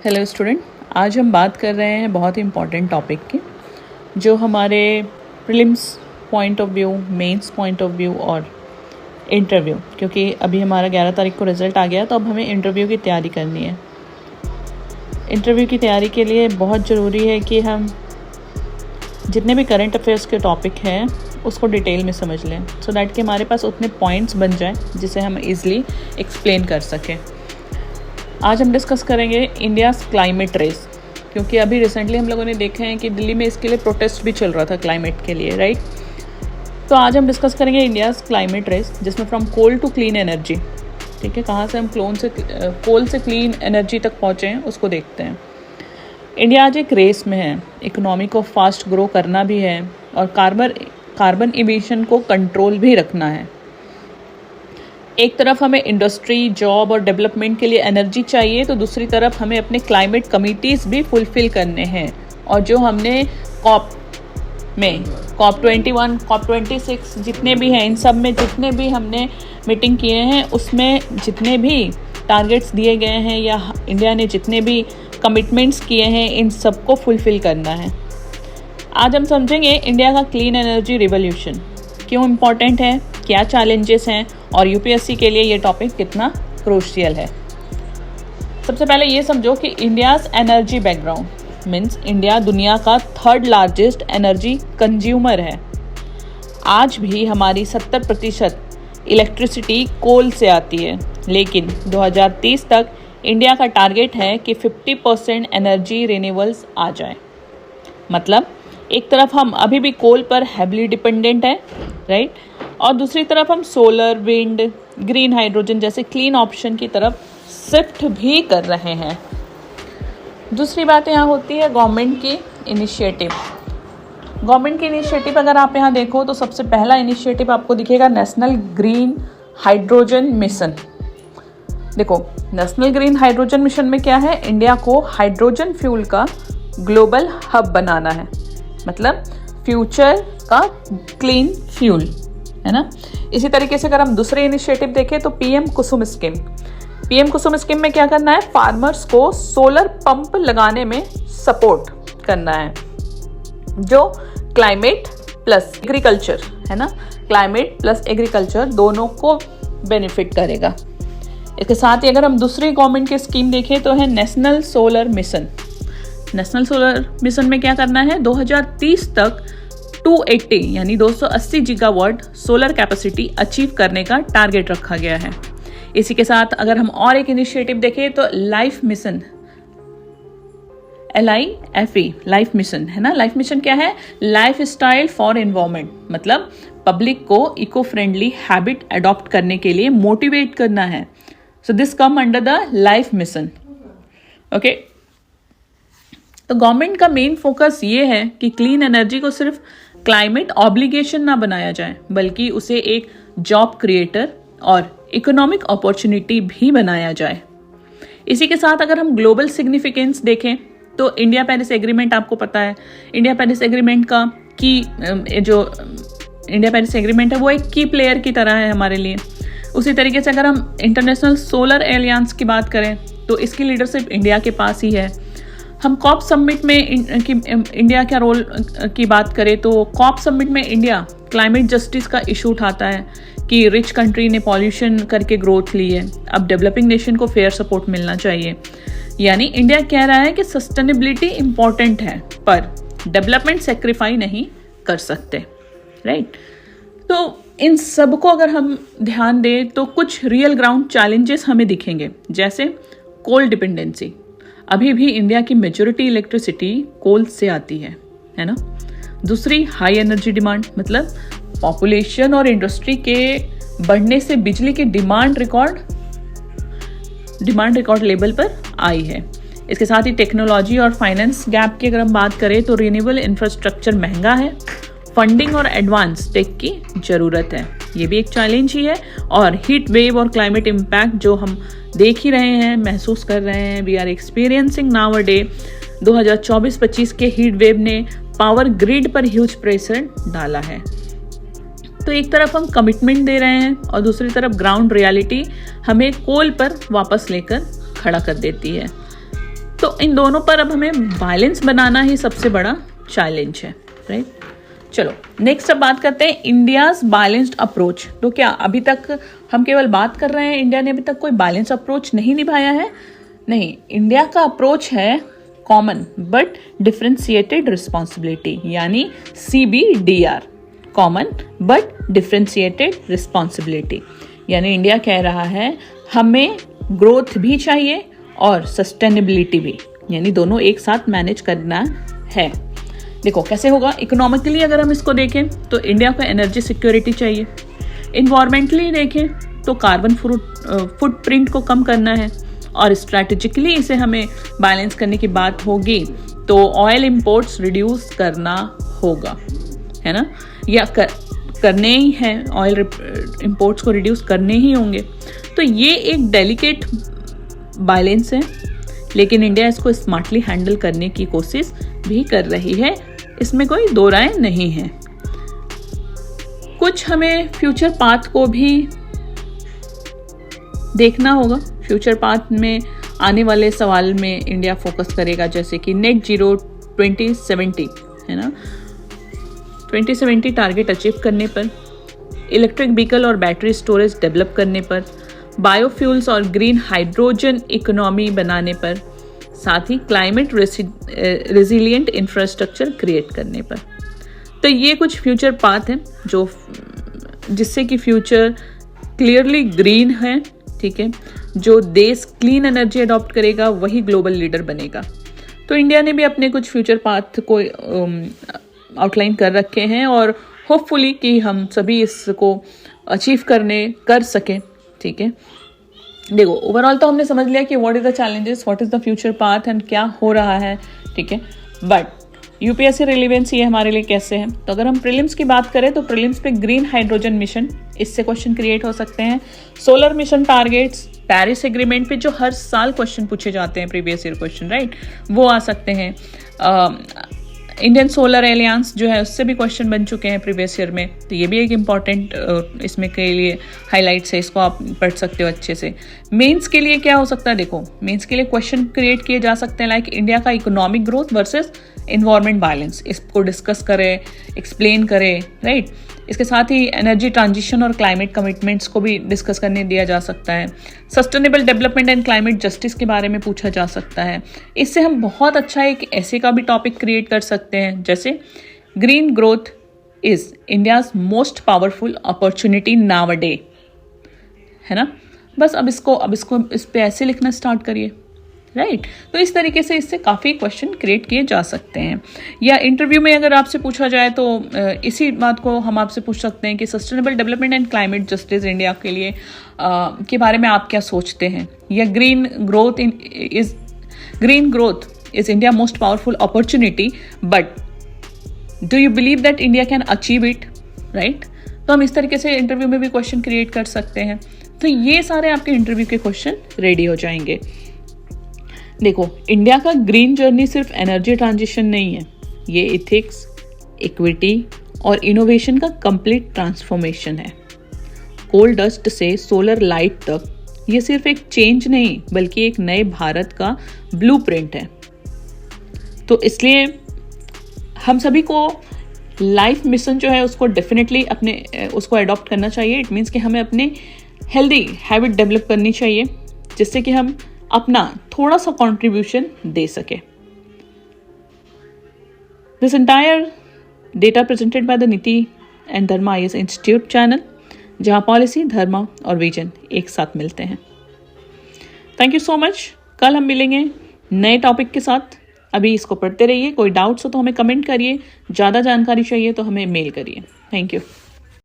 Hello student, आज हम बात कर रहे हैं बहुत ही इम्पॉर्टेंट टॉपिक की, जो हमारे prelims point of view, mains point of view और इंटरव्यू, क्योंकि अभी हमारा 11 तारीख को रिज़ल्ट आ गया तो अब हमें इंटरव्यू की तैयारी करनी है। इंटरव्यू की तैयारी के लिए बहुत ज़रूरी है कि हम जितने भी करंट अफेयर्स के टॉपिक हैं उसको डिटेल में समझ लें, सो दैट कि हमारे पास उतने पॉइंट्स बन जाएं जिसे हम ईज़िली एक्सप्लेन कर सकें। आज हम डिस्कस करेंगे इंडियाज़ क्लाइमेट रेस, क्योंकि अभी रिसेंटली हम लोगों ने देखा है कि दिल्ली में इसके लिए प्रोटेस्ट भी चल रहा था क्लाइमेट के लिए, राइट। तो आज हम डिस्कस करेंगे इंडियाज़ क्लाइमेट रेस, जिसमें from coal to clean energy, ठीक है, कहाँ से हम कोल से क्लीन एनर्जी तक पहुँचे हैं उसको देखते हैं। इंडिया आज एक रेस में है, इकोनॉमी को फास्ट ग्रो करना भी है और कार्बन इमिशन को कंट्रोल भी रखना है। एक तरफ हमें इंडस्ट्री, जॉब और डेवलपमेंट के लिए एनर्जी चाहिए, तो दूसरी तरफ हमें अपने क्लाइमेट कमिटीज़ भी फुलफ़िल करने हैं। और जो हमने COP 21, COP 26 जितने भी हैं, इन सब में जितने भी हमने मीटिंग किए हैं, उसमें जितने भी टारगेट्स दिए गए हैं या इंडिया ने जितने भी कमिटमेंट्स किए हैं, इन सबको फुलफ़िल करना है। आज हम समझेंगे इंडिया का क्लीन एनर्जी रिवॉल्यूशन क्यों इम्पॉर्टेंट है, क्या चैलेंजेस हैं और यूपीएससी के लिए ये टॉपिक कितना क्रूशियल है। सबसे पहले ये समझो कि India's energy background means India दुनिया का 3rd लार्जेस्ट एनर्जी कंज्यूमर है। आज भी हमारी 70% इलेक्ट्रिसिटी कोल से आती है, लेकिन 2030 तक इंडिया का टारगेट है कि 50% एनर्जी रिन्यूएबल्स आ जाए। मतलब एक तरफ हम अभी भी कोल पर हैवीली डिपेंडेंट है, राइट, और दूसरी तरफ हम सोलर, विंड, ग्रीन हाइड्रोजन जैसे क्लीन ऑप्शन की तरफ शिफ्ट भी कर रहे हैं। दूसरी बात यहाँ होती है गवर्नमेंट की इनिशिएटिव। गवर्नमेंट की इनिशिएटिव अगर आप यहाँ देखो तो सबसे पहला इनिशिएटिव आपको दिखेगा नेशनल ग्रीन हाइड्रोजन मिशन। देखो, नेशनल ग्रीन हाइड्रोजन मिशन में क्या है, इंडिया को हाइड्रोजन फ्यूल का ग्लोबल हब बनाना है, मतलब फ्यूचर का क्लीन फ्यूल, है ना। इसी तरीके से अगर हम दूसरे इनिशिएटिव देखें तो पीएम कुसुम स्कीम में क्या करना है, फार्मर्स को सोलर पंप लगाने में सपोर्ट करना है, जो क्लाइमेट प्लस एग्रीकल्चर, है ना, क्लाइमेट प्लस एग्रीकल्चर दोनों को बेनिफिट करेगा। इसके साथ ही अगर हम दूसरी गवर्नमेंट की स्कीम देखें तो है national solar mission. National solar mission में क्या करना है, 2030 तक 280 यानी 280 गीगावाट सोलर कैपेसिटी अचीव करने का टारगेट रखा गया है। इसी के साथ अगर हम और एक इनिशिएटिव देखें तो life mission, LIFE, life mission, है ना। लाइफ मिशन क्या है, लाइफ स्टाइल फॉर एनवायरमेंट, मतलब पब्लिक को इको फ्रेंडली हैबिट अडॉप्ट करने के लिए मोटिवेट करना है। So this come under the life mission, okay. तो गवर्नमेंट का मेन फोकस ये है कि क्लीन एनर्जी को सिर्फ क्लाइमेट ऑब्लिगेशन ना बनाया जाए, बल्कि उसे एक जॉब क्रिएटर और इकोनॉमिक अपॉर्चुनिटी भी बनाया जाए। इसी के साथ अगर हम ग्लोबल सिग्निफिकेंस देखें तो इंडिया पेरिस एग्रीमेंट, आपको पता है इंडिया पेरिस एग्रीमेंट का इंडिया पेरिस एग्रीमेंट है वो एक की प्लेयर की तरह है हमारे लिए। उसी तरीके से अगर हम इंटरनेशनल सोलर एलियंस की बात करें तो इसकी लीडरशिप इंडिया के पास ही है। हम COP समिट में इंडिया का रोल की बात करें तो COP समिट में इंडिया क्लाइमेट जस्टिस का इशू उठाता है कि रिच कंट्री ने पॉल्यूशन करके ग्रोथ ली है, अब डेवलपिंग नेशन को फेयर सपोर्ट मिलना चाहिए। यानी इंडिया कह रहा है कि सस्टेनेबिलिटी इम्पॉर्टेंट है पर डेवलपमेंट सेक्रीफाई नहीं कर सकते, राइट। तो इन सब को अगर हम ध्यान दें तो कुछ रियल ग्राउंड चैलेंजेस हमें दिखेंगे, जैसे कोल डिपेंडेंसी। अभी भी इंडिया की मेजॉरिटी इलेक्ट्रिसिटी कोल से आती है ना। दूसरी, हाई एनर्जी डिमांड, मतलब पॉपुलेशन और इंडस्ट्री के बढ़ने से बिजली की डिमांड रिकॉर्ड लेवल पर आई है। इसके साथ ही टेक्नोलॉजी और फाइनेंस गैप की अगर हम बात करें तो रिन्यूएबल इंफ्रास्ट्रक्चर महंगा है, फंडिंग और एडवांस टेक की ज़रूरत है, ये भी एक चैलेंज ही है। और हीट वेव और क्लाइमेट इम्पैक्ट जो हम देख ही रहे हैं, महसूस कर रहे हैं, we are experiencing now a day. 2024-25 के हीट वेव ने पावर ग्रिड पर ह्यूज प्रेशर डाला है। तो एक तरफ हम कमिटमेंट दे रहे हैं और दूसरी तरफ ग्राउंड रियलिटी हमें कोल पर वापस लेकर खड़ा कर देती है। तो इन दोनों पर अब हमें बैलेंस बनाना ही सबसे बड़ा चैलेंज है, राइट। चलो नेक्स्ट अब बात करते हैं इंडियाज बैलेंस्ड अप्रोच। तो क्या अभी तक हम केवल बात कर रहे हैं, इंडिया ने अभी तक कोई बैलेंस अप्रोच नहीं निभाया है? नहीं, इंडिया का अप्रोच है कॉमन बट डिफरेंशिएटेड रिस्पॉन्सिबिलिटी, यानी CBDR, common but differentiated responsibility. यानी इंडिया कह रहा है हमें ग्रोथ भी चाहिए और सस्टेनेबिलिटी भी, यानी दोनों एक साथ मैनेज करना है। देखो कैसे होगा, इकोनॉमिकली अगर हम इसको देखें तो इंडिया को एनर्जी सिक्योरिटी चाहिए, इन्वायरमेंटली देखें तो कार्बन फुटप्रिंट को कम करना है, और स्ट्रैटेजिकली इसे हमें बैलेंस करने की बात होगी तो ऑयल इंपोर्ट्स रिड्यूस करना होगा, है ना, या करने ही हैं, ऑयल इंपोर्ट्स को रिड्यूस करने ही होंगे। तो ये एक डेलिकेट बैलेंस है, लेकिन इंडिया इसको स्मार्टली हैंडल करने की कोशिश भी कर रही है, इसमें कोई दो राय नहीं है। कुछ हमें फ्यूचर पाथ को भी देखना होगा। फ्यूचर पाथ में आने वाले सवाल में इंडिया फोकस करेगा, जैसे कि नेट जीरो 2070, है ना, 2070 टारगेट अचीव करने पर, इलेक्ट्रिक व्हीकल और बैटरी स्टोरेज डेवलप करने पर, बायोफ्यूल्स और ग्रीन हाइड्रोजन इकोनॉमी बनाने पर, साथ ही क्लाइमेट रेजिलिएंट इंफ्रास्ट्रक्चर क्रिएट करने पर। तो ये कुछ फ्यूचर पाथ हैं जो जिससे कि फ्यूचर क्लियरली ग्रीन है, ठीक है। जो देश क्लीन एनर्जी अडॉप्ट करेगा वही ग्लोबल लीडर बनेगा। तो इंडिया ने भी अपने कुछ फ्यूचर पाथ को आउटलाइन कर रखे हैं और होपफुली कि हम सभी इसको अचीव कर सकें, ठीक है। देखो ओवरऑल तो हमने समझ लिया कि what is the challenges, what is the future path and क्या हो रहा है, ठीक है। बट यूपीएससी रिलेवेंस ये हमारे लिए कैसे है, तो अगर हम प्रीलिम्स की बात करें तो प्रीलिम्स पे ग्रीन हाइड्रोजन मिशन, इससे क्वेश्चन क्रिएट हो सकते हैं। Solar mission targets, Paris agreement पे जो हर साल क्वेश्चन पूछे जाते हैं, प्रीवियस ईयर क्वेश्चन, राइट, वो आ सकते हैं। इंडियन सोलर एलियंस जो है उससे भी क्वेश्चन बन चुके हैं प्रीवियस ईयर में, तो ये भी एक इम्पॉर्टेंट इसमें के लिए हाईलाइट्स है, इसको आप पढ़ सकते हो अच्छे से। मेंस के लिए क्या हो सकता है, देखो मेंस के लिए क्वेश्चन क्रिएट किए जा सकते हैं लाइक इंडिया का economic growth versus environment balance, इसको डिस्कस करें, एक्सप्लेन करें, राइट। इसके साथ ही एनर्जी ट्रांजिशन और क्लाइमेट कमिटमेंट्स को भी डिस्कस करने दिया जा सकता है। Sustainable development and climate justice के बारे में पूछा जा सकता है। इससे हम बहुत अच्छा एक ऐसे का भी टॉपिक क्रिएट कर सकते हैं, जैसे green growth is India's most powerful opportunity now a day, है ना। बस अब इसको इस पे ऐसे लिखना स्टार्ट करिए, राइट। तो इस तरीके से इससे काफ़ी क्वेश्चन क्रिएट किए जा सकते हैं। या इंटरव्यू में अगर आपसे पूछा जाए तो इसी बात को हम आपसे पूछ सकते हैं कि sustainable development and climate justice India के लिए के बारे में आप क्या सोचते हैं, या green growth is India most powerful opportunity, but do you believe that India can achieve it, right. तो हम इस तरीके से इंटरव्यू में भी क्वेश्चन क्रिएट कर सकते हैं। तो ये सारे आपके इंटरव्यू के क्वेश्चन रेडी हो जाएंगे। देखो इंडिया का ग्रीन जर्नी सिर्फ एनर्जी ट्रांजिशन नहीं है, ये इथिक्स, इक्विटी और इनोवेशन का कंप्लीट ट्रांसफॉर्मेशन है। कोल डस्ट से सोलर लाइट तक ये सिर्फ एक चेंज नहीं बल्कि एक नए भारत का ब्लूप्रिंट है। तो इसलिए हम सभी को लाइफ मिशन जो है उसको डेफिनेटली उसको अडॉप्ट करना चाहिए। इट मीन्स कि हमें अपने हेल्दी हैबिट डेवलप करनी चाहिए जिससे कि हम अपना थोड़ा सा कंट्रीब्यूशन दे सके। This entire data presented by the Niti and Dharma IAS institute channel, जहां पॉलिसी, धर्मा और विजन एक साथ मिलते हैं। Thank you so much. कल हम मिलेंगे नए टॉपिक के साथ। अभी इसको पढ़ते रहिए। कोई डाउट्स हो तो हमें कमेंट करिए, ज़्यादा जानकारी चाहिए तो हमें मेल करिए। Thank you.